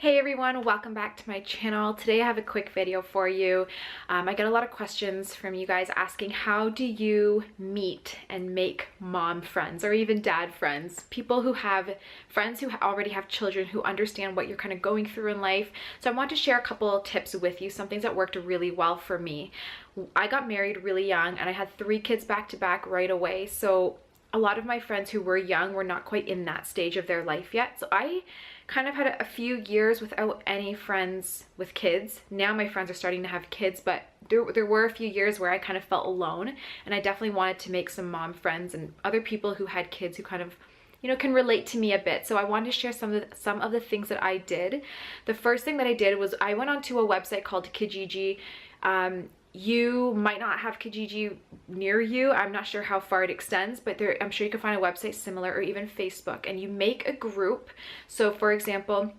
Hey everyone, welcome back to my channel. Today I have a quick video for you. I get a lot of questions from you guys asking, how do you meet and make mom friends or even dad friends? People who have friends who already have children who understand what you're kind of going through in life. So I want to share a couple of tips with you, some things that worked really well for me. I got married really young and I had 3 kids back to back right away. So a lot of my friends who were young were not quite in that stage of their life yet. So I kind of had a few years without any friends with kids. Now my friends are starting to have kids, but there were a few years where I kind of felt alone, and I definitely wanted to make some mom friends and other people who had kids who kind of, you know, can relate to me a bit. So I wanted to share some of the things that I did. The first thing that I did was I went onto a website called Kijiji. You might not have Kijiji near you. I'm not sure how far it extends, but I'm sure you can find a website similar, or even Facebook, and you make a group. So for example,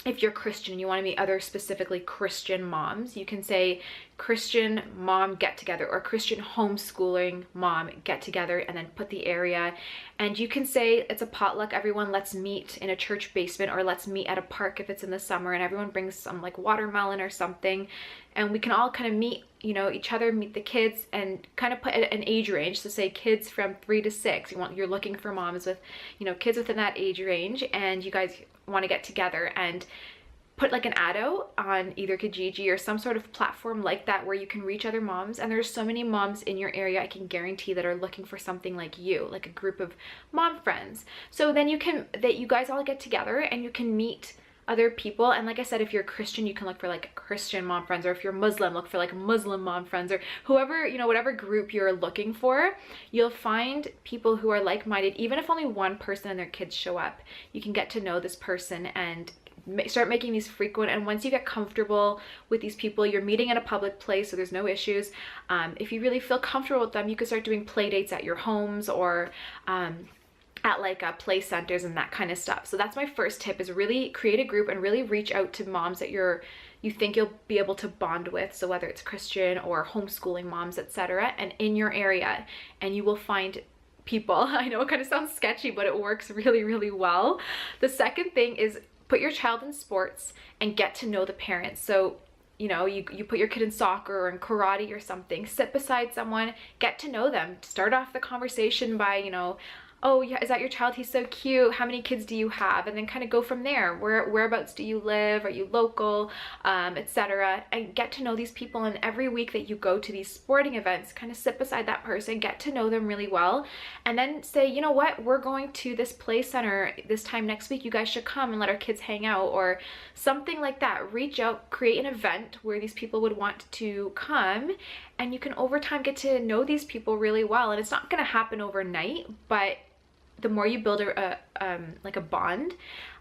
if you're Christian, you want to meet other specifically Christian moms, you can say Christian mom get together or Christian homeschooling mom get together, and then put the area, and you can say it's a potluck. Everyone, let's meet in a church basement, or let's meet at a park if it's in the summer, and everyone brings some like watermelon or something, and we can all kind of meet, you know, each other, meet the kids, and kind of put an age range. So say kids from 3 to 6. You're looking for moms with, you know, kids within that age range, and you guys want to get together and put like an ad out on either Kijiji or some sort of platform like that where you can reach other moms. And there's so many moms in your area, I can guarantee, that are looking for something like you, like a group of mom friends. So then you guys all get together and you can meet other people. And like I said, if you're Christian, you can look for like Christian mom friends, or if you're Muslim, look for like Muslim mom friends, or whoever, you know, whatever group you're looking for, you'll find people who are like-minded. Even if only one person and their kids show up, you can get to know this person and start making these frequent. And once you get comfortable with these people, you're meeting at a public place, so there's no issues. If you really feel comfortable with them, you can start doing play dates at your homes, or at like play centers and that kind of stuff. So that's my first tip, is really create a group and really reach out to moms that you think you'll be able to bond with. So whether it's Christian or homeschooling moms, etc., and in your area, and you will find people. I know it kind of sounds sketchy, but it works really, really well. The second thing is put your child in sports and get to know the parents. So you know, you put your kid in soccer or in karate or something, sit beside someone, get to know them, start off the conversation by, you know, oh yeah, is that your child? He's so cute. How many kids do you have? And then kind of go from there. Whereabouts do you live? Are you local? Etc. And get to know these people. And every week that you go to these sporting events, kind of sit beside that person, get to know them really well, and then say, you know what, we're going to this play center this time next week. You guys should come and let our kids hang out, or something like that. Reach out, create an event where these people would want to come, and you can over time get to know these people really well. And it's not going to happen overnight, but the more you build like a bond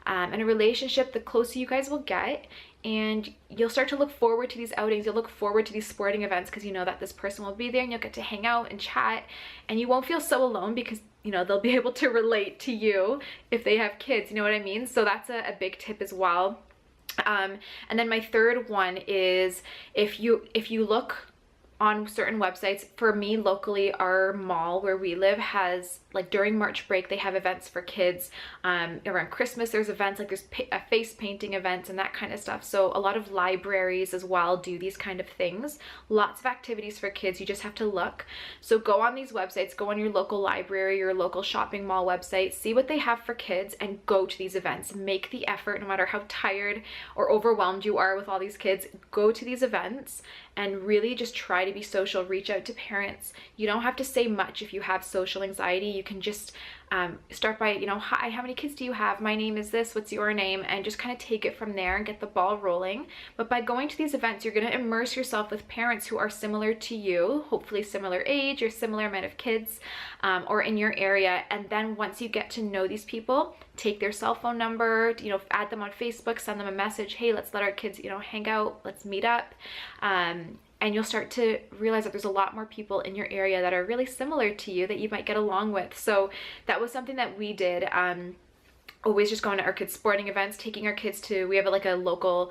and a relationship, the closer you guys will get, and you'll start to look forward to these outings. You'll look forward to these sporting events because you know that this person will be there, and you'll get to hang out and chat, and you won't feel so alone because, you know, they'll be able to relate to you if they have kids, you know what I mean? So that's a big tip as well. And then my third one is, if you look on certain websites, for me locally, our mall where we live has, like during March break, they have events for kids. Around Christmas there's events, like there's face painting events and that kind of stuff. So a lot of libraries as well do these kind of things. Lots of activities for kids. You just have to look. So go on these websites, go on your local library, your local shopping mall website, see what they have for kids, and go to these events. Make the effort, no matter how tired or overwhelmed you are with all these kids, go to these events and really just try to be social. Reach out to parents. You don't have to say much if you have social anxiety. You can just start by, you know, hi, how many kids do you have? My name is this, what's your name? And just kind of take it from there and get the ball rolling. But by going to these events, you're going to immerse yourself with parents who are similar to you, hopefully similar age or similar amount of kids, or in your area. And then once you get to know these people, take their cell phone number, you know, add them on Facebook, send them a message, hey, let's let our kids, you know, hang out, let's meet up. And you'll start to realize that there's a lot more people in your area that are really similar to you that you might get along with. So that was something that we did. Always just going to our kids' sporting events, taking our kids to, we have like a local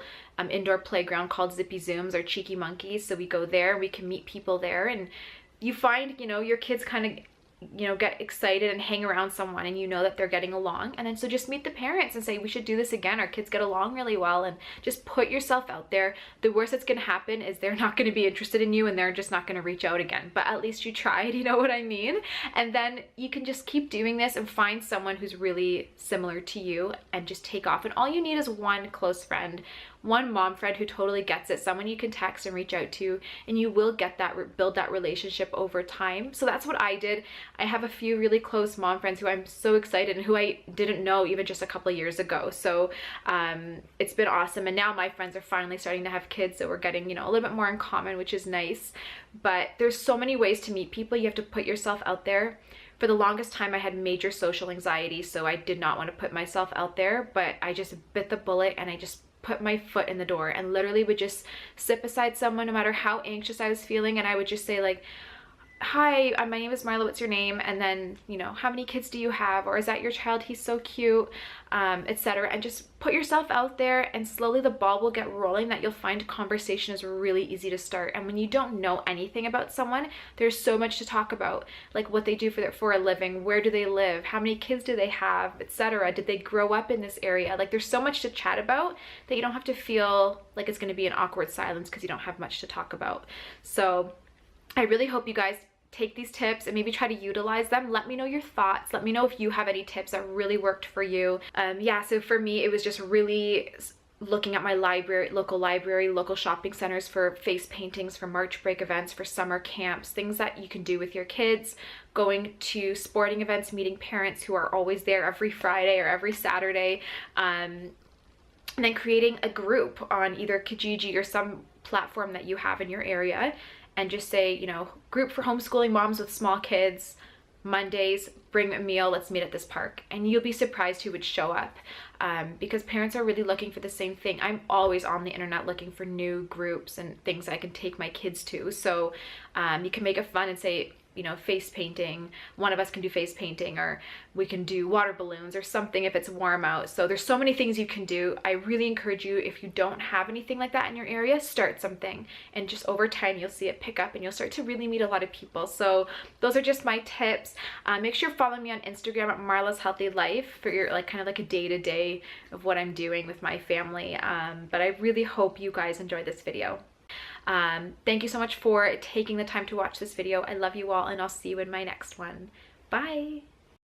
indoor playground called Zippy Zooms or Cheeky Monkeys. So we go there, we can meet people there, and you find, you know, your kids kind of you know, get excited and hang around someone and you know that they're getting along. And then so just meet the parents and say, we should do this again. Our kids get along really well, and just put yourself out there. The worst that's going to happen is they're not going to be interested in you and they're just not going to reach out again. But at least you tried, you know what I mean? And then you can just keep doing this and find someone who's really similar to you and just take off. And all you need is one close friend, one mom friend who totally gets it, someone you can text and reach out to, and you will get that, build that relationship over time. So that's what I did. I have a few really close mom friends who I'm so excited and who I didn't know even just a couple of years ago. So it's been awesome. And now my friends are finally starting to have kids, so we're getting, you know, a little bit more in common, which is nice. But there's so many ways to meet people. You have to put yourself out there. For the longest time, I had major social anxiety, so I did not want to put myself out there, but I just bit the bullet and I just put my foot in the door and literally would just sit beside someone no matter how anxious I was feeling, and I would just say like, hi, my name is Marla, what's your name? And then, you know, how many kids do you have? Or is that your child? He's so cute, etc. And just put yourself out there, and slowly the ball will get rolling, that you'll find conversation is really easy to start. And when you don't know anything about someone, there's so much to talk about, like what they do for a living, where do they live, how many kids do they have, etc. Did they grow up in this area? Like there's so much to chat about that you don't have to feel like it's going to be an awkward silence because you don't have much to talk about. So I really hope you guys take these tips and maybe try to utilize them. Let me know your thoughts. Let me know if you have any tips that really worked for you. Yeah, so for me, it was just really looking at my local shopping centers for face paintings, for March break events, for summer camps, things that you can do with your kids, going to sporting events, meeting parents who are always there every Friday or every Saturday, and then creating a group on either Kijiji or some platform that you have in your area, and just say, you know, group for homeschooling moms with small kids, Mondays, bring a meal, let's meet at this park. And you'll be surprised who would show up, because parents are really looking for the same thing. I'm always on the internet looking for new groups and things I can take my kids to. So you can make it fun and say, you know, face painting, one of us can do face painting, or we can do water balloons or something if it's warm out. So there's so many things you can do. I really encourage you, if you don't have anything like that in your area, start something, and just over time you'll see it pick up and you'll start to really meet a lot of people. So those are just my tips. Make sure you're following me on Instagram at Marla's Healthy Life for your kind of like a day-to-day of what I'm doing with my family. But I really hope you guys enjoyed this video. Thank you so much for taking the time to watch this video. I love you all, and I'll see you in my next one. Bye.